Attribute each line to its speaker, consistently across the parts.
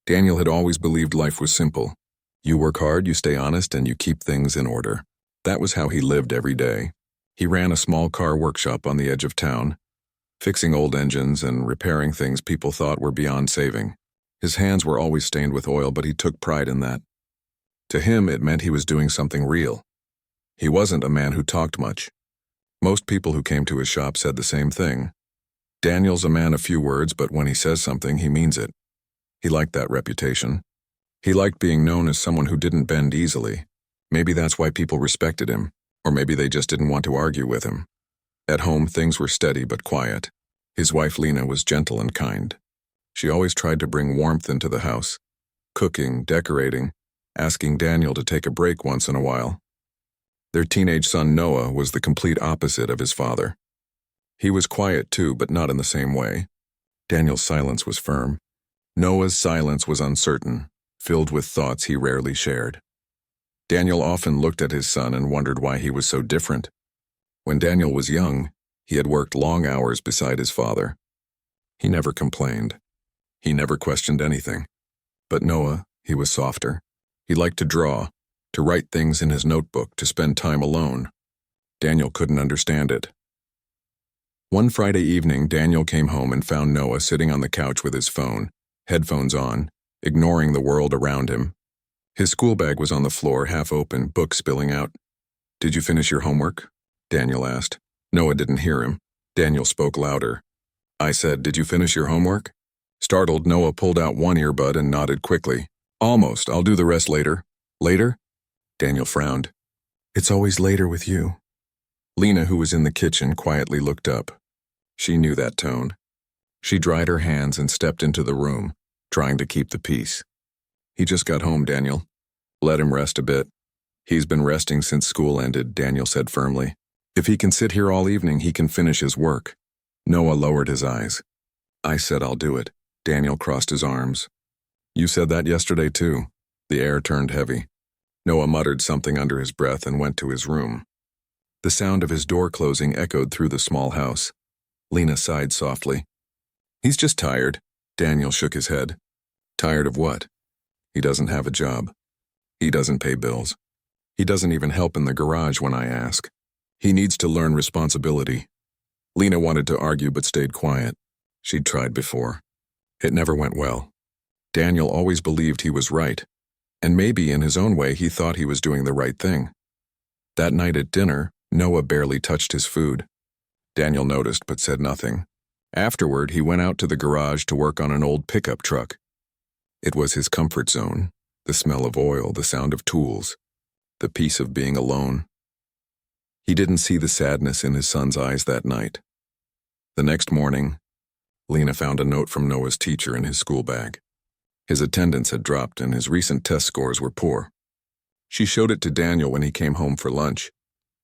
Speaker 1: Daniel had always believed life was simple. You work hard, you stay honest, and you keep things in order. That was how he lived every day. He ran a small car workshop on the edge of town, fixing old engines and repairing things people thought were beyond saving. His hands were always stained with oil, but he took pride in that. To him, it meant he was doing something real. He wasn't a man who talked much. Most people who came to his shop said the same thing. Daniel's a man of few words, but when he says something, he means it. He liked that reputation. He liked being known as someone who didn't bend easily. Maybe that's why people respected him, or maybe they just didn't want to argue with him. At home, things were steady but quiet. His wife Lena was gentle and kind. She always tried to bring warmth into the house, cooking, decorating, asking Daniel to take a break once in a while. Their teenage son Noah was the complete opposite of his father. He was quiet too, but not in the same way. Daniel's silence was firm. Noah's silence was uncertain, filled with thoughts he rarely shared. Daniel often looked at his son and wondered why he was so different. When Daniel was young, he had worked long hours beside his father. He never complained. He never questioned anything. But Noah, he was softer. He liked to draw, to write things in his notebook, to spend time alone. Daniel couldn't understand it. One Friday evening, Daniel came home and found Noah sitting on the couch with his phone, headphones on, ignoring the world around him. His school bag was on the floor, half open, book spilling out. "Did you finish your homework?" Daniel asked. Noah didn't hear him. Daniel spoke louder. "I said, did you finish your homework?" Startled, Noah pulled out one earbud and nodded quickly. "Almost. I'll do the rest later." "Later?" Daniel frowned. "It's always later with you." Lena, who was in the kitchen, quietly looked up. She knew that tone. She dried her hands and stepped into the room, trying to keep the peace. "He just got home, Daniel. Let him rest a bit." "He's been resting since school ended," Daniel said firmly. "If he can sit here all evening, he can finish his work." Noah lowered his eyes. "I said I'll do it." Daniel crossed his arms. "You said that yesterday too." The air turned heavy. Noah muttered something under his breath and went to his room. The sound of his door closing echoed through the small house. Lena sighed softly. "He's just tired." Daniel shook his head. "Tired of what?" "He doesn't have a job. He doesn't pay bills. He doesn't even help in the garage when I ask. He needs to learn responsibility." Lena wanted to argue but stayed quiet. She'd tried before. It never went well. Daniel always believed he was right, and maybe in his own way he thought he was doing the right thing. That night at dinner, Noah barely touched his food. Daniel noticed but said nothing. Afterward, he went out to the garage to work on an old pickup truck. It was his comfort zone, the smell of oil, the sound of tools, the peace of being alone. He didn't see the sadness in his son's eyes that night. The next morning, Lena found a note from Noah's teacher in his school bag. His attendance had dropped and his recent test scores were poor. She showed it to Daniel when he came home for lunch.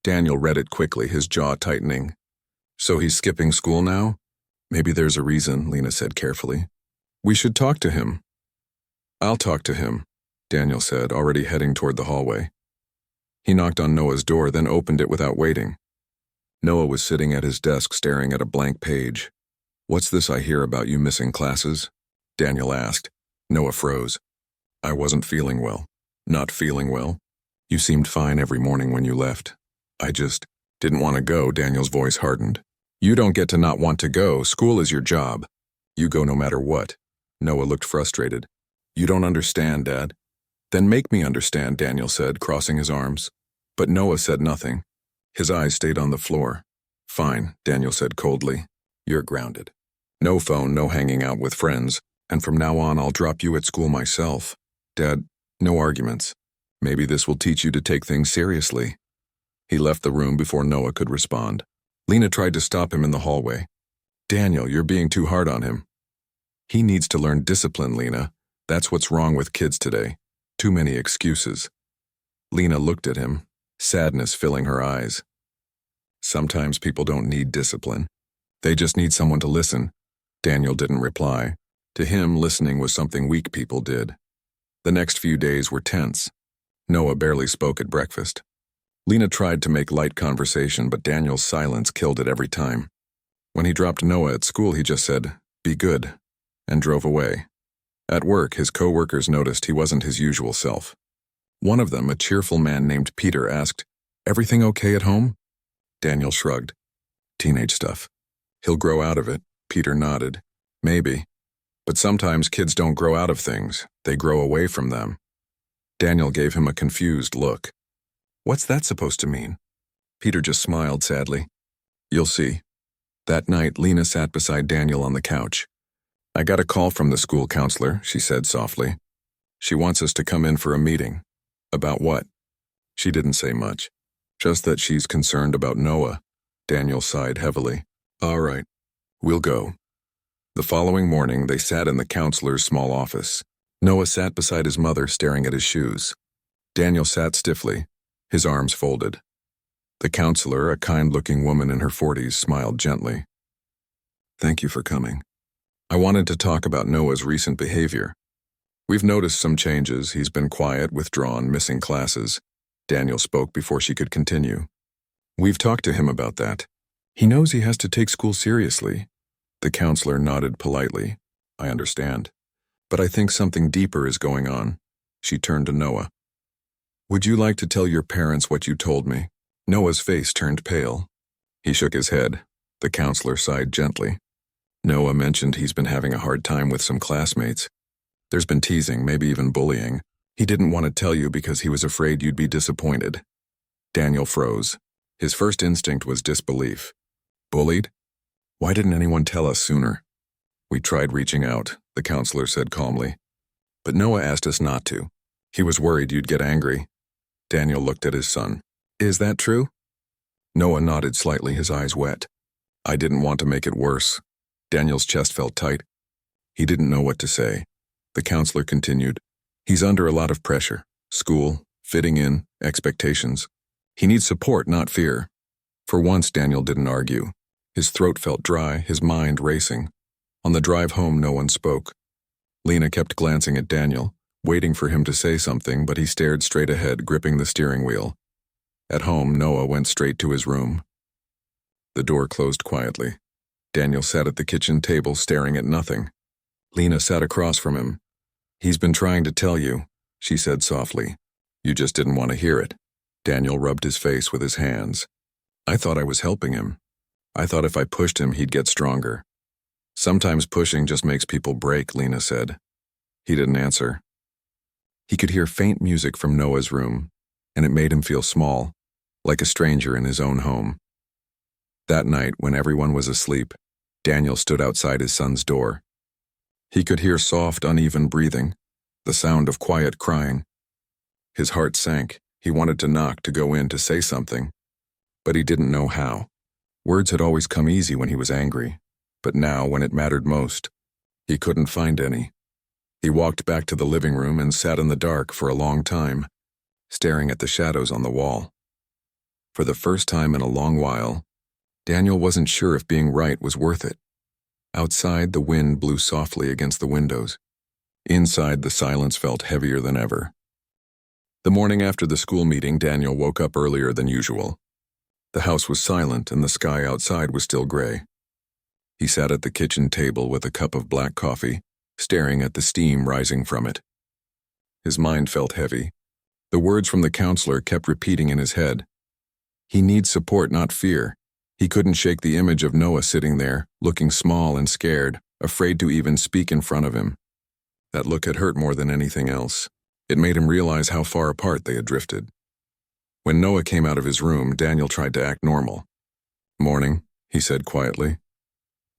Speaker 1: Daniel read it quickly, his jaw tightening. "So he's skipping school now?" "Maybe there's a reason," Lena said carefully. "We should talk to him." "I'll talk to him," Daniel said, already heading toward the hallway. He knocked on Noah's door, then opened it without waiting. Noah was sitting at his desk staring at a blank page. "What's this I hear about you missing classes?" Daniel asked. Noah froze. "I wasn't feeling well." "Not feeling well? You seemed fine every morning when you left." "I just didn't want to go," Daniel's voice hardened. "You don't get to not want to go. School is your job. You go no matter what." Noah looked frustrated. "You don't understand, Dad." "Then make me understand," Daniel said, crossing his arms. But Noah said nothing. His eyes stayed on the floor. "Fine," Daniel said coldly. "You're grounded. No phone, no hanging out with friends, and from now on I'll drop you at school myself. Dad, no arguments. Maybe this will teach you to take things seriously." He left the room before Noah could respond. Lena tried to stop him in the hallway. "Daniel, you're being too hard on him." "He needs to learn discipline, Lena. That's what's wrong with kids today. Too many excuses." Lena looked at him, sadness filling her eyes. "Sometimes people don't need discipline. They just need someone to listen." Daniel didn't reply. To him, listening was something weak people did. The next few days were tense. Noah barely spoke at breakfast. Lena tried to make light conversation, but Daniel's silence killed it every time. When he dropped Noah at school, he just said, "Be good," and drove away. At work, his co-workers noticed he wasn't his usual self. One of them, a cheerful man named Peter, asked, "Everything okay at home?" Daniel shrugged. "Teenage stuff. He'll grow out of it." Peter nodded. "Maybe. But sometimes kids don't grow out of things. They grow away from them." Daniel gave him a confused look. "What's that supposed to mean?" Peter just smiled sadly. "You'll see." That night, Lena sat beside Daniel on the couch. "I got a call from the school counselor," she said softly. "She wants us to come in for a meeting." "About what?" She didn't say much. "Just that she's concerned about Noah." Daniel sighed heavily. "All right, we'll go." The following morning, they sat in the counselor's small office. Noah sat beside his mother, staring at his shoes. Daniel sat stiffly, his arms folded. The counselor, a kind-looking woman in her 40s, smiled gently. "Thank you for coming. I wanted to talk about Noah's recent behavior. We've noticed some changes. He's been quiet, withdrawn, missing classes." Daniel spoke before she could continue. "We've talked to him about that. He knows he has to take school seriously." The counselor nodded politely. "I understand. But I think something deeper is going on." She turned to Noah. "Would you like to tell your parents what you told me?" Noah's face turned pale. He shook his head. The counselor sighed gently. "Noah mentioned he's been having a hard time with some classmates. There's been teasing, maybe even bullying. He didn't want to tell you because he was afraid you'd be disappointed." Daniel froze. His first instinct was disbelief. "Bullied? Why didn't anyone tell us sooner?" "We tried reaching out," the counselor said calmly. "But Noah asked us not to. He was worried you'd get angry." Daniel looked at his son. "Is that true?" Noah nodded slightly, his eyes wet. "I didn't want to make it worse." Daniel's chest felt tight. He didn't know what to say. The counselor continued. "He's under a lot of pressure. School, fitting in, expectations. He needs support, not fear." For once, Daniel didn't argue. His throat felt dry, his mind racing. On the drive home, no one spoke. Lena kept glancing at Daniel, waiting for him to say something, but he stared straight ahead, gripping the steering wheel. At home, Noah went straight to his room. The door closed quietly. Daniel sat at the kitchen table, staring at nothing. Lena sat across from him. "He's been trying to tell you," she said softly. "You just didn't want to hear it." Daniel rubbed his face with his hands. "I thought I was helping him. I thought if I pushed him, he'd get stronger." "Sometimes pushing just makes people break," Lena said. He didn't answer. He could hear faint music from Noah's room, and it made him feel small, like a stranger in his own home. That night, when everyone was asleep, Daniel stood outside his son's door. He could hear soft, uneven breathing, the sound of quiet crying. His heart sank. He wanted to knock, to go in, to say something, but he didn't know how. Words had always come easy when he was angry, but now, when it mattered most, he couldn't find any. He walked back to the living room and sat in the dark for a long time, staring at the shadows on the wall. For the first time in a long while, Daniel wasn't sure if being right was worth it. Outside, the wind blew softly against the windows. Inside, the silence felt heavier than ever. The morning after the school meeting, Daniel woke up earlier than usual. The house was silent and the sky outside was still gray. He sat at the kitchen table with a cup of black coffee, staring at the steam rising from it. His mind felt heavy. The words from the counselor kept repeating in his head. He needs support, not fear. He couldn't shake the image of Noah sitting there, looking small and scared, afraid to even speak in front of him. That look had hurt more than anything else. It made him realize how far apart they had drifted. When Noah came out of his room, Daniel tried to act normal. "Morning," he said quietly.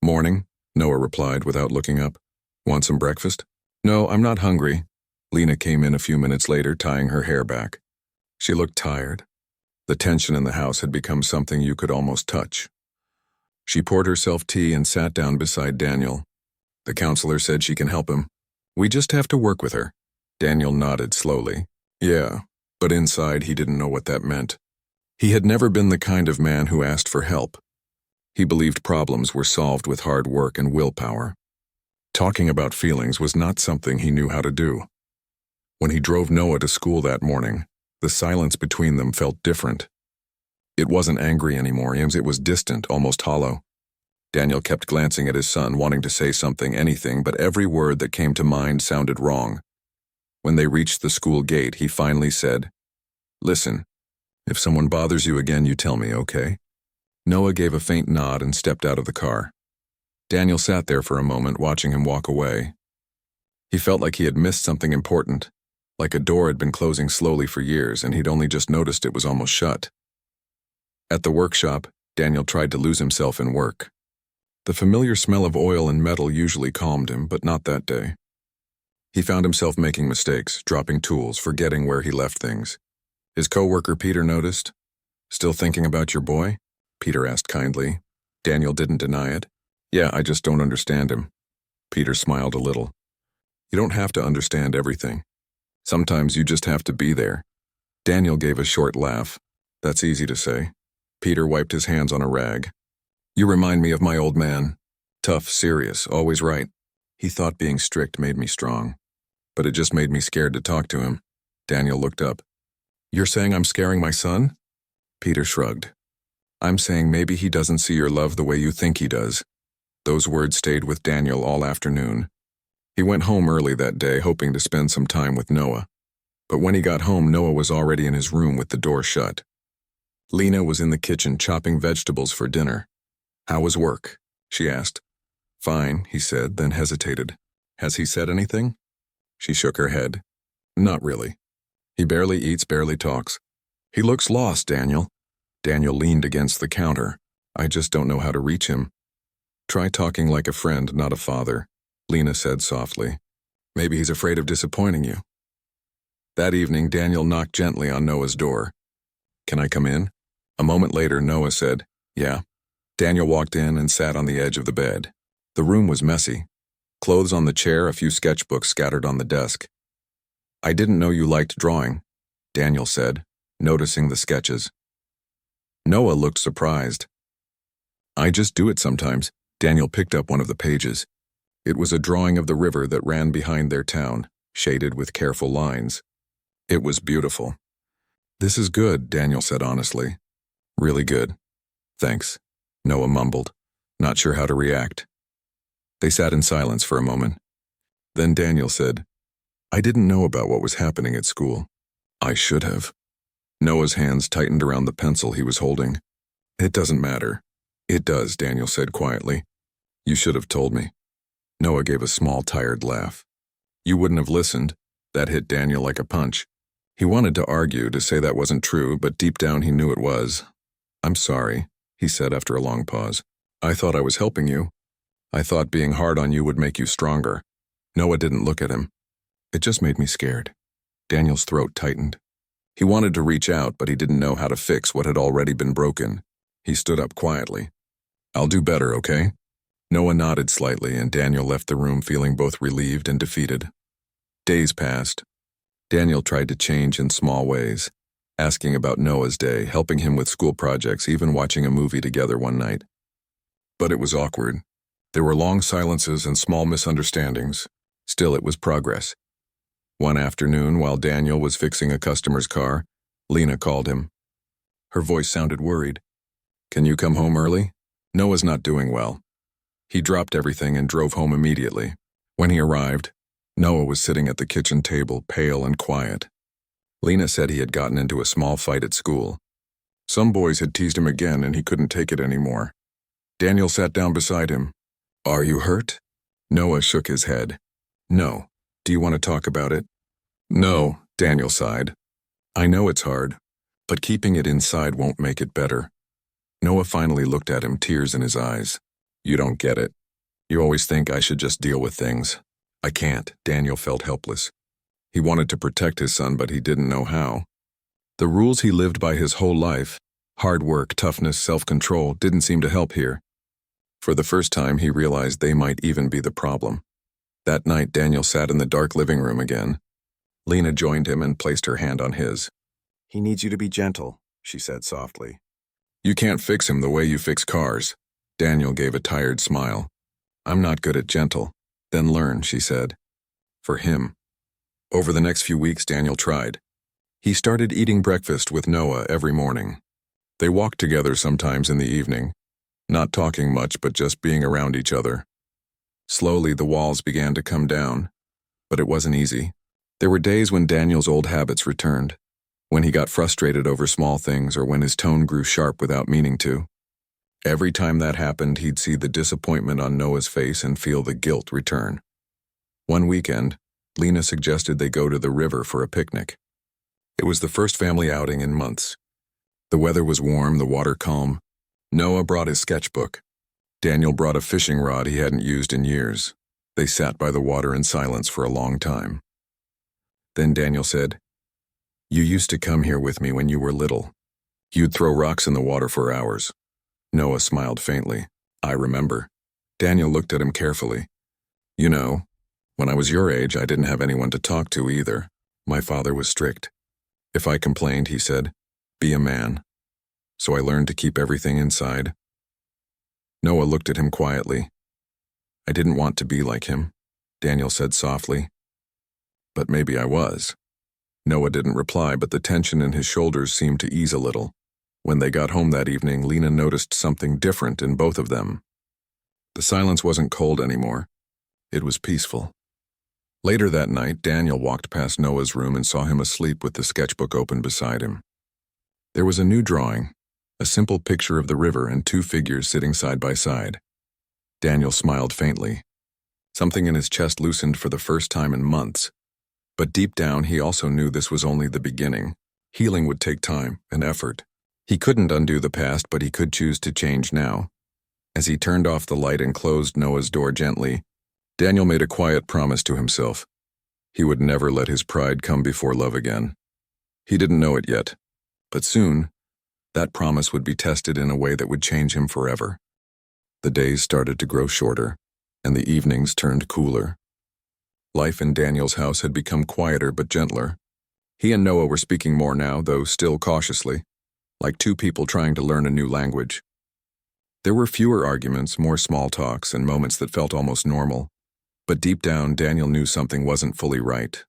Speaker 1: "Morning," Noah replied without looking up. "Want some breakfast?" "No, I'm not hungry." Lena came in a few minutes later, tying her hair back. She looked tired. The tension in the house had become something you could almost touch. She poured herself tea and sat down beside Daniel. "The counselor said she can help him. We just have to work with her." Daniel nodded slowly. "Yeah," but inside he didn't know what that meant. He had never been the kind of man who asked for help. He believed problems were solved with hard work and willpower. Talking about feelings was not something he knew how to do. When he drove Noah to school that morning, the silence between them felt different. It wasn't angry anymore, it was distant, almost hollow. Daniel kept glancing at his son, wanting to say something, anything, but every word that came to mind sounded wrong. When they reached the school gate, he finally said, "Listen, if someone bothers you again, you tell me, okay?" Noah gave a faint nod and stepped out of the car. Daniel sat there for a moment, watching him walk away. He felt like he had missed something important, like a door had been closing slowly for years and he'd only just noticed it was almost shut. At the workshop, Daniel tried to lose himself in work. The familiar smell of oil and metal usually calmed him, but not that day. He found himself making mistakes, dropping tools, forgetting where he left things. His coworker Peter noticed. "Still thinking about your boy?" Peter asked kindly. Daniel didn't deny it. "Yeah, I just don't understand him." Peter smiled a little. "You don't have to understand everything. Sometimes you just have to be there." Daniel gave a short laugh. "That's easy to say." Peter wiped his hands on a rag. "You remind me of my old man. Tough, serious, always right. He thought being strict made me strong. But it just made me scared to talk to him." Daniel looked up. "You're saying I'm scaring my son?" Peter shrugged. "I'm saying maybe he doesn't see your love the way you think he does." Those words stayed with Daniel all afternoon. He went home early that day, hoping to spend some time with Noah. But when he got home, Noah was already in his room with the door shut. Lena was in the kitchen chopping vegetables for dinner. "How was work?" she asked. "Fine," he said, then hesitated. "Has he said anything?" She shook her head. "Not really. He barely eats, barely talks. He looks lost, Daniel." Daniel leaned against the counter. "I just don't know how to reach him." "Try talking like a friend, not a father," Lena said softly. "Maybe he's afraid of disappointing you." That evening, Daniel knocked gently on Noah's door. "Can I come in?" A moment later, Noah said, "Yeah." Daniel walked in and sat on the edge of the bed. The room was messy. Clothes on the chair, a few sketchbooks scattered on the desk. "I didn't know you liked drawing," Daniel said, noticing the sketches. Noah looked surprised. "I just do it sometimes." Daniel picked up one of the pages. It was a drawing of the river that ran behind their town, shaded with careful lines. It was beautiful. "This is good," Daniel said honestly. "Really good. Thanks," Noah mumbled, not sure how to react. They sat in silence for a moment. Then Daniel said, "I didn't know about what was happening at school. I should have." Noah's hands tightened around the pencil he was holding. "It doesn't matter." "It does," Daniel said quietly. "You should have told me." Noah gave a small, tired laugh. "You wouldn't have listened." That hit Daniel like a punch. He wanted to argue, to say that wasn't true, but deep down he knew it was. "I'm sorry," he said after a long pause. "I thought I was helping you. I thought being hard on you would make you stronger." Noah didn't look at him. "It just made me scared." Daniel's throat tightened. He wanted to reach out, but he didn't know how to fix what had already been broken. He stood up quietly. "I'll do better, okay?" Noah nodded slightly, and Daniel left the room feeling both relieved and defeated. Days passed. Daniel tried to change in small ways, asking about Noah's day, helping him with school projects, even watching a movie together one night. But it was awkward. There were long silences and small misunderstandings. Still, it was progress. One afternoon, while Daniel was fixing a customer's car, Lena called him. Her voice sounded worried. "Can you come home early? Noah's not doing well." He dropped everything and drove home immediately. When he arrived, Noah was sitting at the kitchen table, pale and quiet. Lena said he had gotten into a small fight at school. Some boys had teased him again and he couldn't take it anymore. Daniel sat down beside him. "Are you hurt?" Noah shook his head. "No. Do you want to talk about it?" "No," Daniel sighed. "I know it's hard, but keeping it inside won't make it better." Noah finally looked at him, tears in his eyes. "You don't get it. You always think I should just deal with things. I can't." Daniel felt helpless. He wanted to protect his son, but he didn't know how. The rules he lived by his whole life, hard work, toughness, self-control, didn't seem to help here. For the first time, he realized they might even be the problem. That night, Daniel sat in the dark living room again. Lena joined him and placed her hand on his. "He needs you to be gentle," she said softly. "You can't fix him the way you fix cars." Daniel gave a tired smile. "I'm not good at gentle." "Then learn," she said. For him. Over the next few weeks, Daniel tried. He started eating breakfast with Noah every morning. They walked together sometimes in the evening. not talking much but just being around each other. Slowly, the walls began to come down, but it wasn't easy. There were days when Daniel's old habits returned, when he got frustrated over small things or when his tone grew sharp without meaning to. Every time that happened, he'd see the disappointment on Noah's face and feel the guilt return. One weekend, Lena suggested they go to the river for a picnic. It was the first family outing in months. The weather was warm, the water calm. Noah brought his sketchbook. Daniel brought a fishing rod he hadn't used in years. They sat by the water in silence for a long time. Then Daniel said, "You used to come here with me when you were little. You'd throw rocks in the water for hours." Noah smiled faintly. "I remember." Daniel looked at him carefully. "You know, when I was your age, I didn't have anyone to talk to either. My father was strict. If I complained, he said, 'Be a man.' So I learned to keep everything inside." Noah looked at him quietly. "I didn't want to be like him," Daniel said softly. "But maybe I was." Noah didn't reply, but the tension in his shoulders seemed to ease a little. When they got home that evening, Lena noticed something different in both of them. The silence wasn't cold anymore. It was peaceful. Later that night, Daniel walked past Noah's room and saw him asleep with the sketchbook open beside him. There was a new drawing, a simple picture of the river and two figures sitting side by side. Daniel smiled faintly. Something in his chest loosened for the first time in months. But deep down, he also knew this was only the beginning. Healing would take time and effort. He couldn't undo the past, but he could choose to change now. As he turned off the light and closed Noah's door gently, Daniel made a quiet promise to himself. He would never let his pride come before love again. He didn't know it yet, but soon, that promise would be tested in a way that would change him forever. The days started to grow shorter, and the evenings turned cooler. Life in Daniel's house had become quieter but gentler. He and Noah were speaking more now, though still cautiously, like two people trying to learn a new language. There were fewer arguments, more small talks, and moments that felt almost normal. But deep down, Daniel knew something wasn't fully right.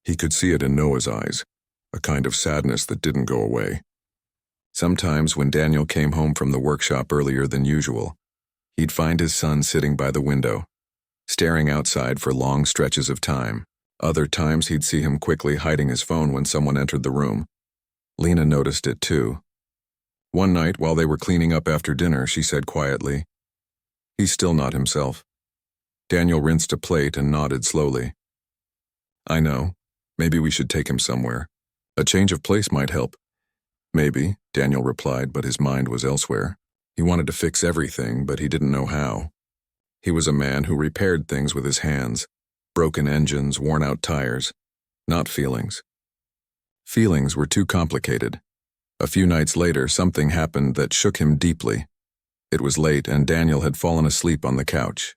Speaker 1: He could see it in Noah's eyes, a kind of sadness that didn't go away. Sometimes when Daniel came home from the workshop earlier than usual, he'd find his son sitting by the window, staring outside for long stretches of time. Other times he'd see him quickly hiding his phone when someone entered the room. Lena noticed it too. One night, while they were cleaning up after dinner, she said quietly, "He's still not himself." Daniel rinsed a plate and nodded slowly. "I know. Maybe we should take him somewhere. A change of place might help." "Maybe," Daniel replied, but his mind was elsewhere. He wanted to fix everything, but he didn't know how. He was a man who repaired things with his hands, broken engines, worn-out tires, not feelings. Feelings were too complicated. A few nights later, something happened that shook him deeply. It was late, and Daniel had fallen asleep on the couch.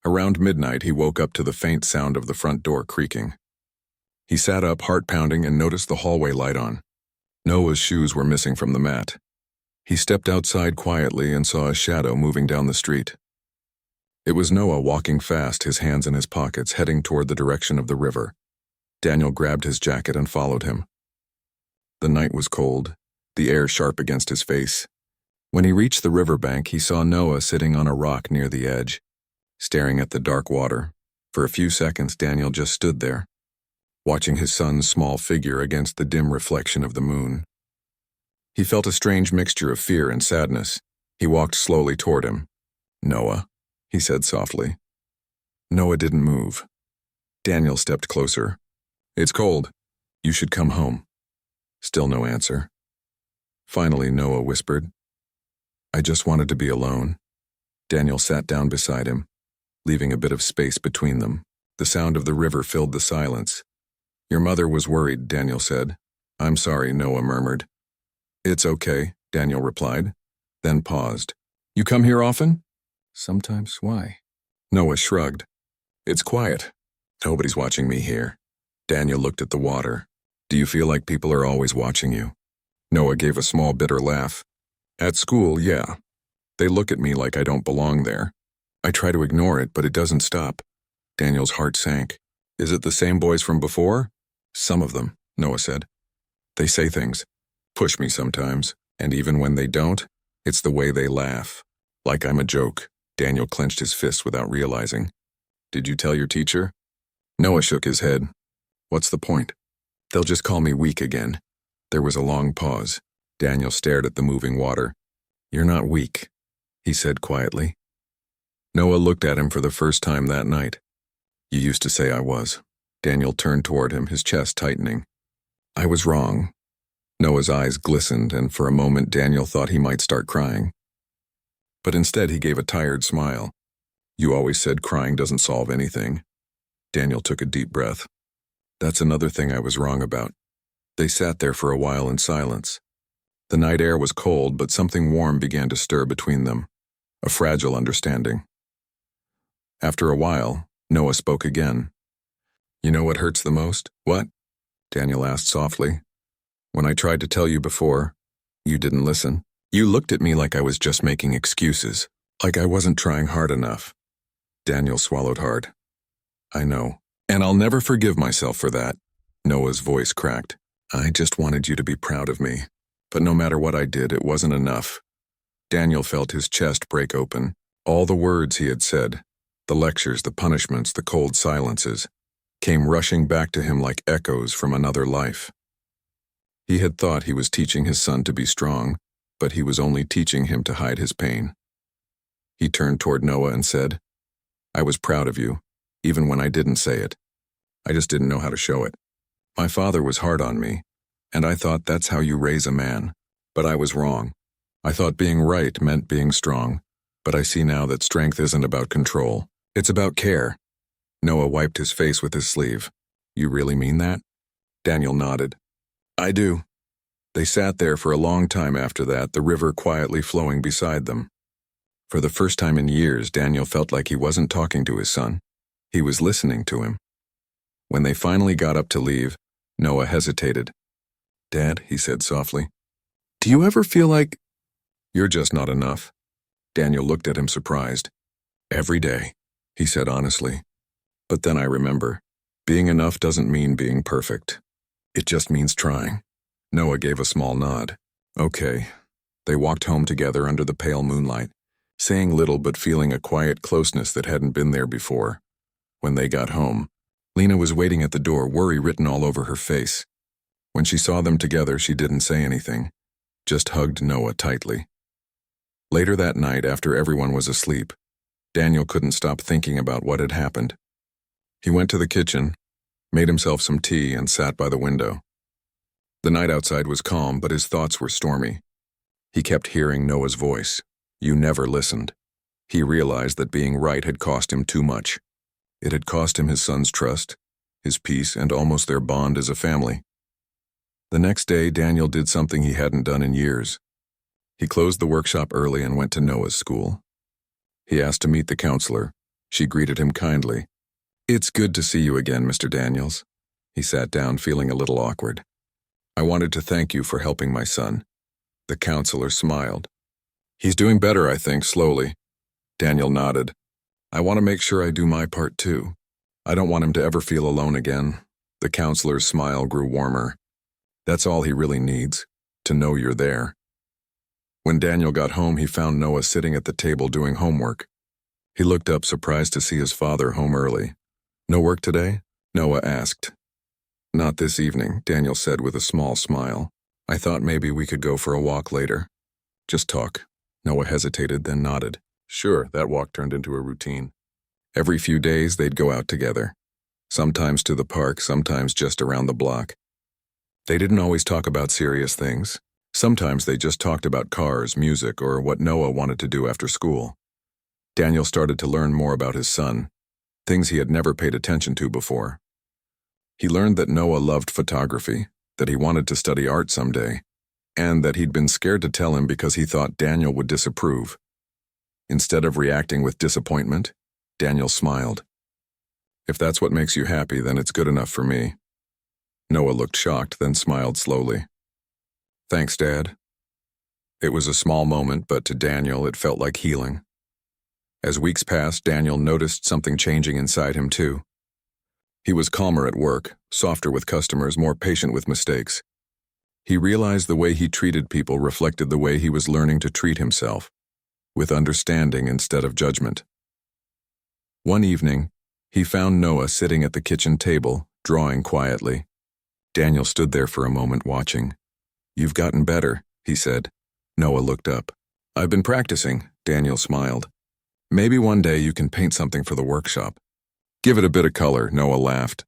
Speaker 1: Around midnight, he woke up to the faint sound of the front door creaking. He sat up, heart pounding, and noticed the hallway light on. Noah's shoes were missing from the mat. He stepped outside quietly and saw a shadow moving down the street. It was Noah walking fast, his hands in his pockets, heading toward the direction of the river. Daniel grabbed his jacket and followed him. The night was cold, the air sharp against his face. When he reached the riverbank, he saw Noah sitting on a rock near the edge, staring at the dark water. For a few seconds, Daniel just stood there, watching his son's small figure against the dim reflection of the moon. He felt a strange mixture of fear and sadness. He walked slowly toward him. "Noah," he said softly. Noah didn't move. Daniel stepped closer. "It's cold. You should come home." Still no answer. Finally, Noah whispered, "I just wanted to be alone." Daniel sat down beside him, leaving a bit of space between them. The sound of the river filled the silence. "Your mother was worried," Daniel said. "I'm sorry," Noah murmured. "It's okay," Daniel replied, then paused. "You come here often?" "Sometimes. Why?" Noah shrugged. "It's quiet. Nobody's watching me here." Daniel looked at the water. "Do you feel like people are always watching you?" Noah gave a small bitter laugh. "At school, yeah. They look at me like I don't belong there. I try to ignore it, but it doesn't stop." Daniel's heart sank. "Is it the same boys from before?" "Some of them," Noah said. "They say things, push me sometimes, and even when they don't, It's the way they laugh. Like I'm a joke. Daniel clenched his fists without realizing. Did you tell your teacher? Noah shook his head. What's the point? They'll just call me weak again. There was a long pause. Daniel stared at the moving water. You're not weak, he said quietly. Noah looked at him for the first time that night. You used to say I was. Daniel turned toward him, his chest tightening. I was wrong. Noah's eyes glistened, and for a moment Daniel thought he might start crying. But instead he gave a tired smile. You always said crying doesn't solve anything. Daniel took a deep breath. That's another thing I was wrong about. They sat there for a while in silence. The night air was cold, but something warm began to stir between them, a fragile understanding. After a while, Noah spoke again. You know what hurts the most? What? Daniel asked softly. When I tried to tell you before, you didn't listen. You looked at me like I was just making excuses, like I wasn't trying hard enough. Daniel swallowed hard. I know, and I'll never forgive myself for that. Noah's voice cracked. I just wanted you to be proud of me. But no matter what I did, it wasn't enough. Daniel felt his chest break open. All the words he had said, the lectures, the punishments, the cold silences, came rushing back to him like echoes from another life. He had thought he was teaching his son to be strong, but he was only teaching him to hide his pain. He turned toward Noah and said, I was proud of you, even when I didn't say it. I just didn't know how to show it. My father was hard on me, and I thought that's how you raise a man. But I was wrong. I thought being right meant being strong, but I see now that strength isn't about control. It's about care. Noah wiped his face with his sleeve. You really mean that? Daniel nodded. I do. They sat there for a long time after that, the river quietly flowing beside them. For the first time in years, Daniel felt like he wasn't talking to his son. He was listening to him. When they finally got up to leave, Noah hesitated. Dad, he said softly, do you ever feel like you're just not enough? Daniel looked at him surprised. Every day, he said honestly. But then I remember, being enough doesn't mean being perfect. It just means trying. Noah gave a small nod. Okay. They walked home together under the pale moonlight, saying little but feeling a quiet closeness that hadn't been there before. When they got home, Lena was waiting at the door, worry written all over her face. When she saw them together, she didn't say anything, just hugged Noah tightly. Later that night, after everyone was asleep, Daniel couldn't stop thinking about what had happened. He went to the kitchen, made himself some tea, and sat by the window. The night outside was calm, but his thoughts were stormy. He kept hearing Noah's voice. You never listened. He realized that being right had cost him too much. It had cost him his son's trust, his peace, and almost their bond as a family. The next day, Daniel did something he hadn't done in years. He closed the workshop early and went to Noah's school. He asked to meet the counselor. She greeted him kindly. It's good to see you again, Mr. Daniels. He sat down, feeling a little awkward. I wanted to thank you for helping my son. The counselor smiled. He's doing better, I think, slowly. Daniel nodded. I want to make sure I do my part too. I don't want him to ever feel alone again. The counselor's smile grew warmer. That's all he really needs, to know you're there. When Daniel got home, he found Noah sitting at the table doing homework. He looked up, surprised to see his father home early. No work today? Noah asked. Not this evening, Daniel said with a small smile. I thought maybe we could go for a walk later. Just talk. Noah hesitated, then nodded. Sure, that walk turned into a routine. Every few days, they'd go out together. Sometimes to the park, sometimes just around the block. They didn't always talk about serious things. Sometimes they just talked about cars, music, or what Noah wanted to do after school. Daniel started to learn more about his son, things he had never paid attention to before. He learned that Noah loved photography, that he wanted to study art someday, and that he'd been scared to tell him because he thought Daniel would disapprove. Instead of reacting with disappointment, Daniel smiled. If that's what makes you happy, then it's good enough for me. Noah looked shocked, then smiled slowly. Thanks, Dad. It was a small moment, but to Daniel it felt like healing. As weeks passed, Daniel noticed something changing inside him too. He was calmer at work, softer with customers, more patient with mistakes. He realized the way he treated people reflected the way he was learning to treat himself, with understanding instead of judgment. One evening, he found Noah sitting at the kitchen table, drawing quietly. Daniel stood there for a moment watching. "You've gotten better," he said. Noah looked up. "I've been practicing," Daniel smiled. "Maybe one day you can paint something for the workshop." "Give it a bit of color," Noah laughed.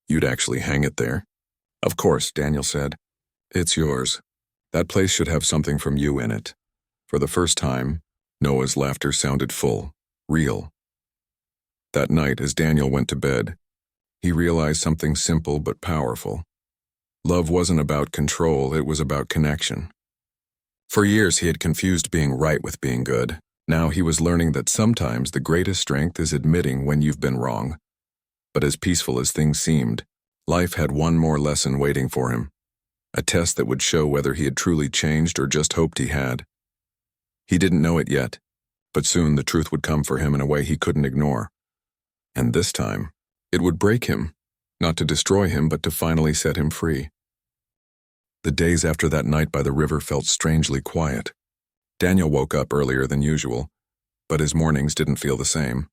Speaker 1: "You'd actually hang it there?" "Of course," Daniel said. "It's yours. That place should have something from you in it." For the first time, Noah's laughter sounded full, real. That night, as Daniel went to bed, he realized something simple but powerful. Love wasn't about control, it was about connection. For years he had confused being right with being good. Now he was learning that sometimes the greatest strength is admitting when you've been wrong. But as peaceful as things seemed, life had one more lesson waiting for him. A test that would show whether he had truly changed or just hoped he had. He didn't know it yet, but soon the truth would come for him in a way he couldn't ignore. And this time, it would break him, not to destroy him, but to finally set him free. The days after that night by the river felt strangely quiet. Daniel woke up earlier than usual, but his mornings didn't feel the same.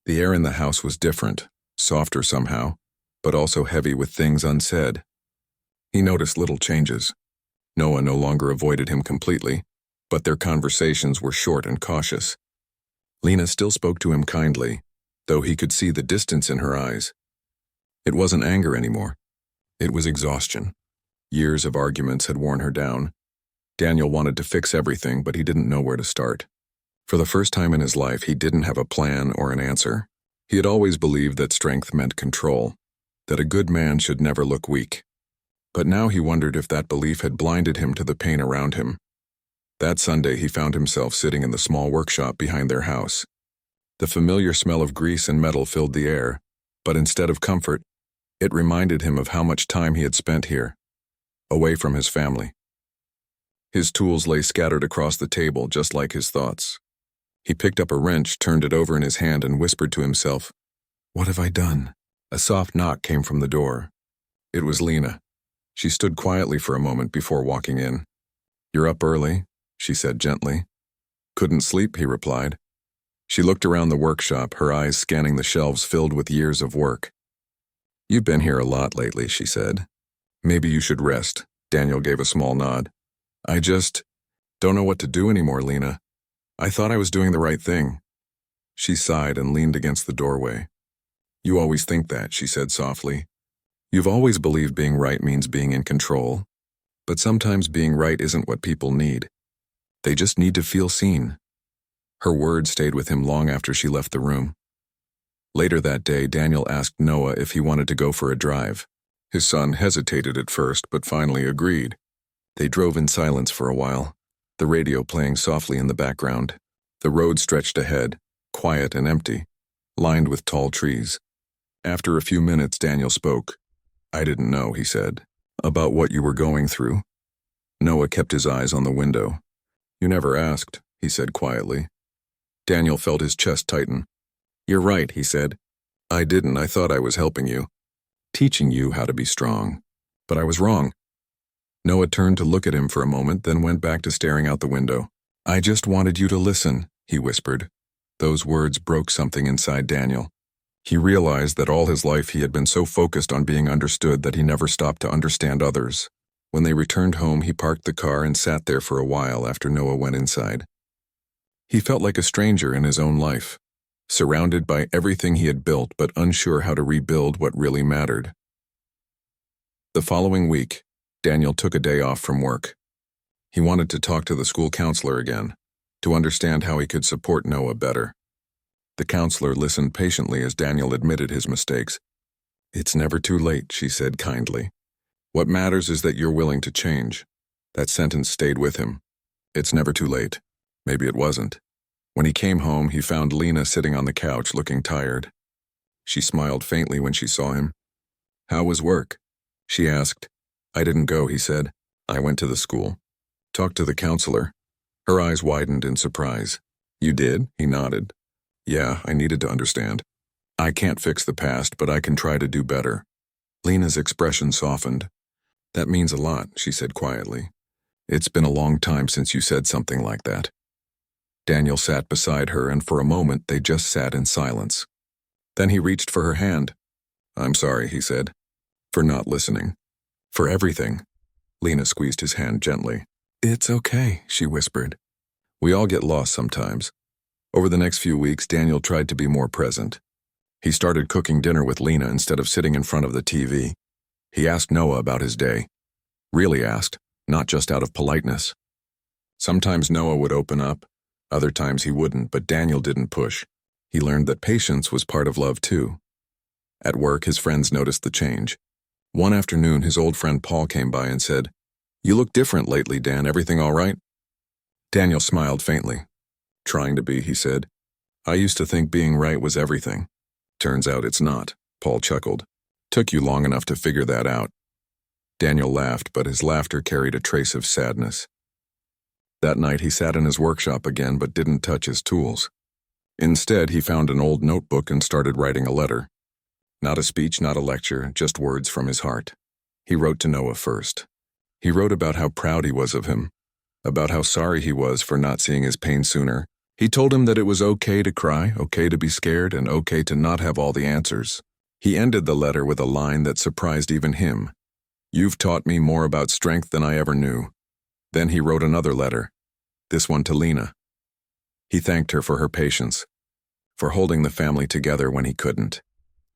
Speaker 1: The air in the house was different, softer somehow, but also heavy with things unsaid. He noticed little changes. Noah no longer avoided him completely, but their conversations were short and cautious. Lena still spoke to him kindly, though he could see the distance in her eyes. It wasn't anger anymore. It was exhaustion. Years of arguments had worn her down. Daniel wanted to fix everything, but he didn't know where to start. For the first time in his life, he didn't have a plan or an answer. He had always believed that strength meant control, that a good man should never look weak. But now he wondered if that belief had blinded him to the pain around him. That Sunday, he found himself sitting in the small workshop behind their house. The familiar smell of grease and metal filled the air, but instead of comfort, it reminded him of how much time he had spent here, away from his family. His tools lay scattered across the table, just like his thoughts. He picked up a wrench, turned it over in his hand, and whispered to himself, "What have I done?" A soft knock came from the door. It was Lena. She stood quietly for a moment before walking in. "You're up early," she said gently. "Couldn't sleep," he replied. She looked around the workshop, her eyes scanning the shelves filled with years of work. "You've been here a lot lately," she said. "Maybe you should rest." Daniel gave a small nod. "I just don't know what to do anymore, Lena. I thought I was doing the right thing." She sighed and leaned against the doorway. "You always think that," she said softly. "You've always believed being right means being in control. But sometimes being right isn't what people need. They just need to feel seen." Her words stayed with him long after she left the room. Later that day, Daniel asked Noah if he wanted to go for a drive. His son hesitated at first, but finally agreed. They drove in silence for a while, the radio playing softly in the background. The road stretched ahead, quiet and empty, lined with tall trees. After a few minutes, Daniel spoke. "I didn't know," he said, "about what you were going through." Noah kept his eyes on the window. "You never asked," he said quietly. Daniel felt his chest tighten. "You're right," he said. "I didn't. I thought I was helping you, teaching you how to be strong. But I was wrong." Noah turned to look at him for a moment, then went back to staring out the window. "I just wanted you to listen," he whispered. Those words broke something inside Daniel. He realized that all his life he had been so focused on being understood that he never stopped to understand others. When they returned home, he parked the car and sat there for a while after Noah went inside. He felt like a stranger in his own life, surrounded by everything he had built but unsure how to rebuild what really mattered. The following week, Daniel took a day off from work. He wanted to talk to the school counselor again, to understand how he could support Noah better. The counselor listened patiently as Daniel admitted his mistakes. "It's never too late," she said kindly. "What matters is that you're willing to change." That sentence stayed with him. It's never too late. Maybe it wasn't. When he came home, he found Lena sitting on the couch looking tired. She smiled faintly when she saw him. "How was work?" she asked. "I didn't go," he said. "I went to the school. Talked to the counselor." Her eyes widened in surprise. "You did?" He nodded. "Yeah, I needed to understand. I can't fix the past, but I can try to do better." Lena's expression softened. That means a lot, she said quietly. It's been a long time since you said something like that. Daniel sat beside her, and for a moment they just sat in silence. Then he reached for her hand. I'm sorry, he said, for not listening. For everything. Lena squeezed his hand gently. It's okay, she whispered. We all get lost sometimes. Over the next few weeks, Daniel tried to be more present. He started cooking dinner with Lena instead of sitting in front of the TV. He asked Noah about his day. Really asked, not just out of politeness. Sometimes Noah would open up, other times he wouldn't, but Daniel didn't push. He learned that patience was part of love too. At work, his friends noticed the change. One afternoon, his old friend Paul came by and said, You look different lately, Dan. Everything all right? Daniel smiled faintly. Trying to be, he said. I used to think being right was everything. Turns out it's not, Paul chuckled. Took you long enough to figure that out. Daniel laughed, but his laughter carried a trace of sadness. That night he sat in his workshop again but didn't touch his tools. Instead, he found an old notebook and started writing a letter. Not a speech, not a lecture, just words from his heart. He wrote to Noah first. He wrote about how proud he was of him, about how sorry he was for not seeing his pain sooner. He told him that it was okay to cry, okay to be scared, and okay to not have all the answers. He ended the letter with a line that surprised even him. You've taught me more about strength than I ever knew. Then he wrote another letter, this one to Lena. He thanked her for her patience, for holding the family together when he couldn't.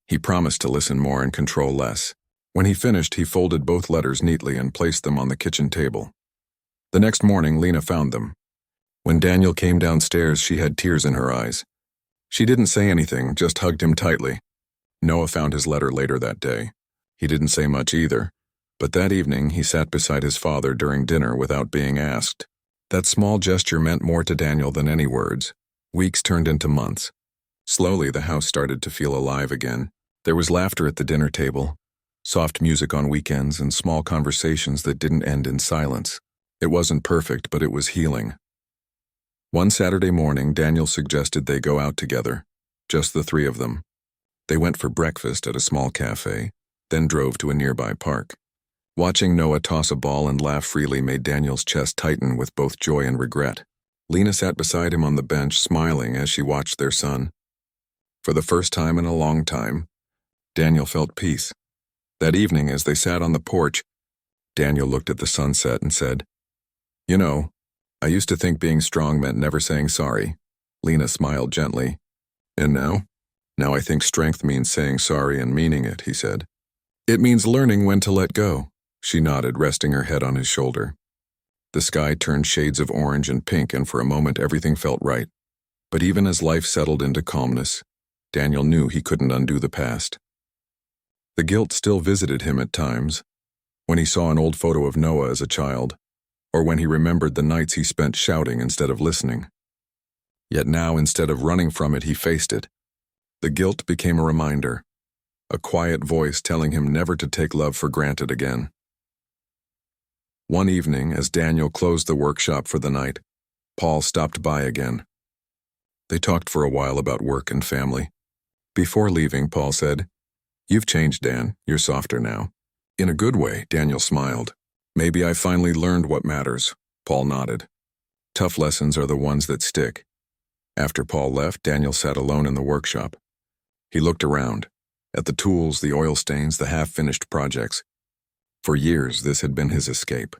Speaker 1: He promised to listen more and control less. When he finished, he folded both letters neatly and placed them on the kitchen table. The next morning, Lena found them. When Daniel came downstairs, she had tears in her eyes. She didn't say anything, just hugged him tightly. Noah found his letter later that day. He didn't say much either, but that evening he sat beside his father during dinner without being asked. That small gesture meant more to Daniel than any words. Weeks turned into months. Slowly, the house started to feel alive again. There was laughter at the dinner table, soft music on weekends, and small conversations that didn't end in silence. It wasn't perfect, but it was healing. One Saturday morning, Daniel suggested they go out together, just the three of them. They went for breakfast at a small cafe, then drove to a nearby park. Watching Noah toss a ball and laugh freely made Daniel's chest tighten with both joy and regret. Lena sat beside him on the bench, smiling as she watched their son. For the first time in a long time, Daniel felt peace. That evening, as they sat on the porch, Daniel looked at the sunset and said, You know, I used to think being strong meant never saying sorry. Lena smiled gently. And now? Now I think strength means saying sorry and meaning it, he said. It means learning when to let go, she nodded, resting her head on his shoulder. The sky turned shades of orange and pink, and for a moment everything felt right. But even as life settled into calmness, Daniel knew he couldn't undo the past. The guilt still visited him at times, when he saw an old photo of Noah as a child, or when he remembered the nights he spent shouting instead of listening. Yet now, instead of running from it, he faced it. The guilt became a reminder, a quiet voice telling him never to take love for granted again. One evening, as Daniel closed the workshop for the night, Paul stopped by again. They talked for a while about work and family. Before leaving, Paul said, You've changed, Dan. You're softer now. In a good way, Daniel smiled. Maybe I finally learned what matters, Paul nodded. Tough lessons are the ones that stick. After Paul left, Daniel sat alone in the workshop. He looked around, at the tools, the oil stains, the half-finished projects. For years, this had been his escape.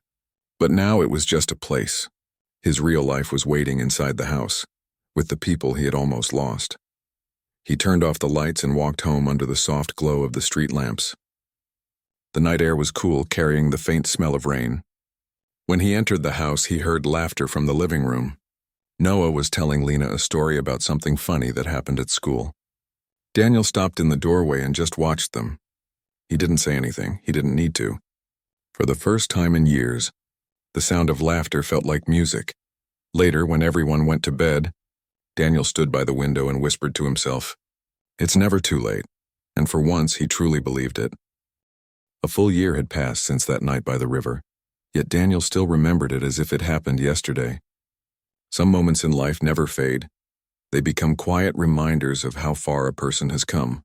Speaker 1: But now it was just a place. His real life was waiting inside the house, with the people he had almost lost. He turned off the lights and walked home under the soft glow of the street lamps. The night air was cool, carrying the faint smell of rain. When he entered the house, he heard laughter from the living room. Noah was telling Lena a story about something funny that happened at school. Daniel stopped in the doorway and just watched them. He didn't say anything. He didn't need to. For the first time in years, the sound of laughter felt like music. Later, when everyone went to bed, Daniel stood by the window and whispered to himself, It's never too late, and for once he truly believed it. A full year had passed since that night by the river, yet Daniel still remembered it as if it happened yesterday. Some moments in life never fade. They become quiet reminders of how far a person has come.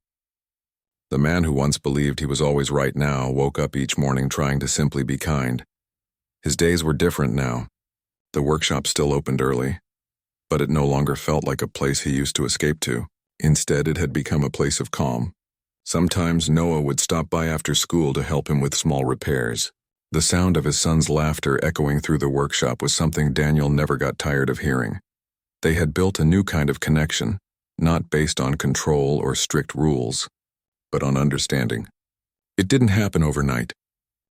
Speaker 1: The man who once believed he was always right now woke up each morning trying to simply be kind. His days were different now. The workshop still opened early, but it no longer felt like a place he used to escape to. Instead, it had become a place of calm. Sometimes Noah would stop by after school to help him with small repairs. The sound of his son's laughter echoing through the workshop was something Daniel never got tired of hearing. They had built a new kind of connection, not based on control or strict rules, but on understanding. It didn't happen overnight.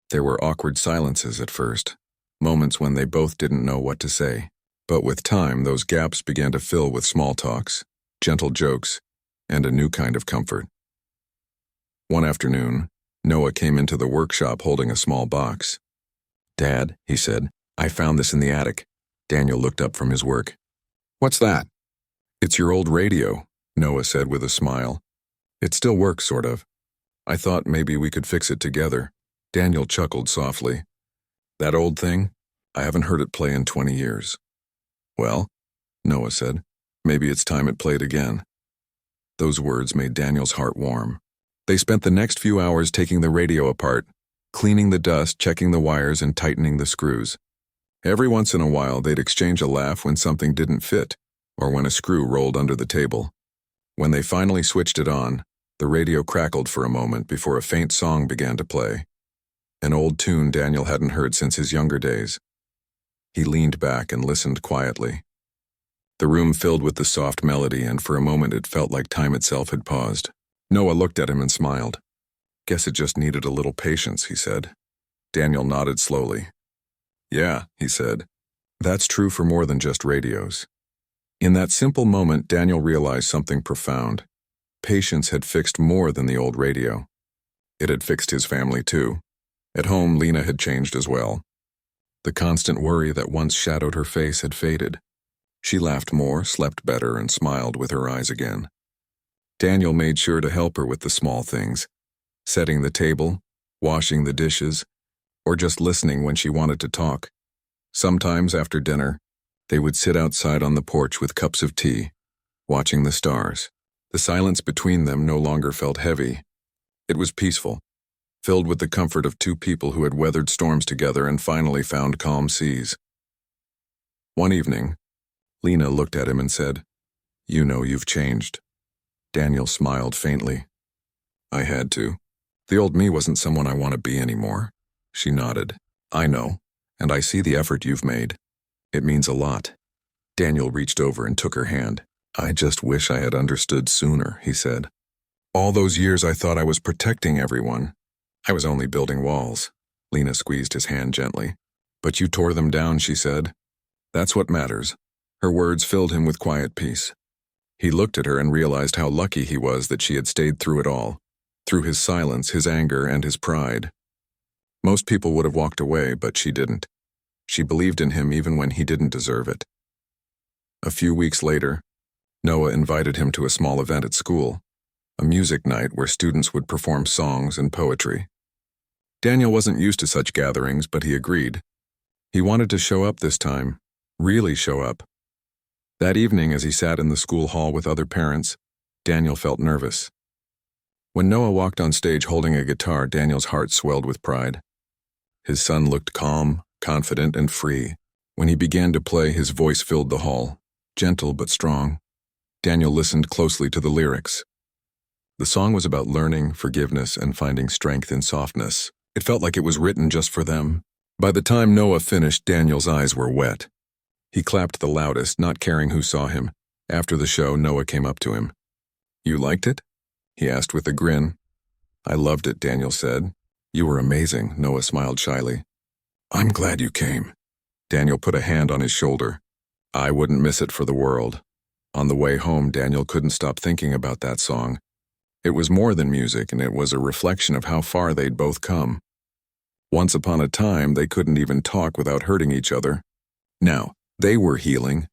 Speaker 1: There were awkward silences at first, moments when they both didn't know what to say. But with time, those gaps began to fill with small talks, gentle jokes, and a new kind of comfort. One afternoon, Noah came into the workshop holding a small box. "Dad," he said, "I found this in the attic." Daniel looked up from his work. "What's that?" "It's your old radio," Noah said with a smile. "It still works, sort of. I thought maybe we could fix it together." Daniel chuckled softly. "That old thing? I haven't heard it play in 20 years. "Well," Noah said, "maybe it's time it played again." Those words made Daniel's heart warm. They spent the next few hours taking the radio apart, cleaning the dust, checking the wires, and tightening the screws. Every once in a while, they'd exchange a laugh when something didn't fit, or when a screw rolled under the table. When they finally switched it on, the radio crackled for a moment before a faint song began to play. An old tune Daniel hadn't heard since his younger days. He leaned back and listened quietly. The room filled with the soft melody, and for a moment it felt like time itself had paused. Noah looked at him and smiled. "Guess it just needed a little patience," he said. Daniel nodded slowly. "Yeah," he said. "That's true for more than just radios." In that simple moment, Daniel realized something profound. Patience had fixed more than the old radio. It had fixed his family too. At home, Lena had changed as well. The constant worry that once shadowed her face had faded. She laughed more, slept better, and smiled with her eyes again. Daniel made sure to help her with the small things, setting the table, washing the dishes, or just listening when she wanted to talk. Sometimes after dinner, they would sit outside on the porch with cups of tea, watching the stars. The silence between them no longer felt heavy. It was peaceful, filled with the comfort of two people who had weathered storms together and finally found calm seas. One evening, Lena looked at him and said, "You know you've changed." Daniel smiled faintly. "I had to. The old me wasn't someone I want to be anymore." She nodded. "I know, and I see the effort you've made. It means a lot." Daniel reached over and took her hand. "I just wish I had understood sooner," he said. "All those years I thought I was protecting everyone. I was only building walls." Lena squeezed his hand gently. "But you tore them down," she said. "That's what matters." Her words filled him with quiet peace. He looked at her and realized how lucky he was that she had stayed through it all, through his silence, his anger, and his pride. Most people would have walked away, but she didn't. She believed in him even when he didn't deserve it. A few weeks later, Noah invited him to a small event at school, a music night where students would perform songs and poetry. Daniel wasn't used to such gatherings, but he agreed. He wanted to show up this time, really show up. That evening, as he sat in the school hall with other parents, Daniel felt nervous. When Noah walked on stage holding a guitar, Daniel's heart swelled with pride. His son looked calm, confident, and free. When he began to play, his voice filled the hall, gentle but strong. Daniel listened closely to the lyrics. The song was about learning, forgiveness, and finding strength in softness. It felt like it was written just for them. By the time Noah finished, Daniel's eyes were wet. He clapped the loudest, not caring who saw him. After the show, Noah came up to him. "You liked it?" he asked with a grin. "I loved it," Daniel said. "You were amazing," Noah smiled shyly. "I'm glad you came." Daniel put a hand on his shoulder. "I wouldn't miss it for the world." On the way home, Daniel couldn't stop thinking about that song. It was more than music, and it was a reflection of how far they'd both come. Once upon a time, they couldn't even talk without hurting each other. Now, they were healing,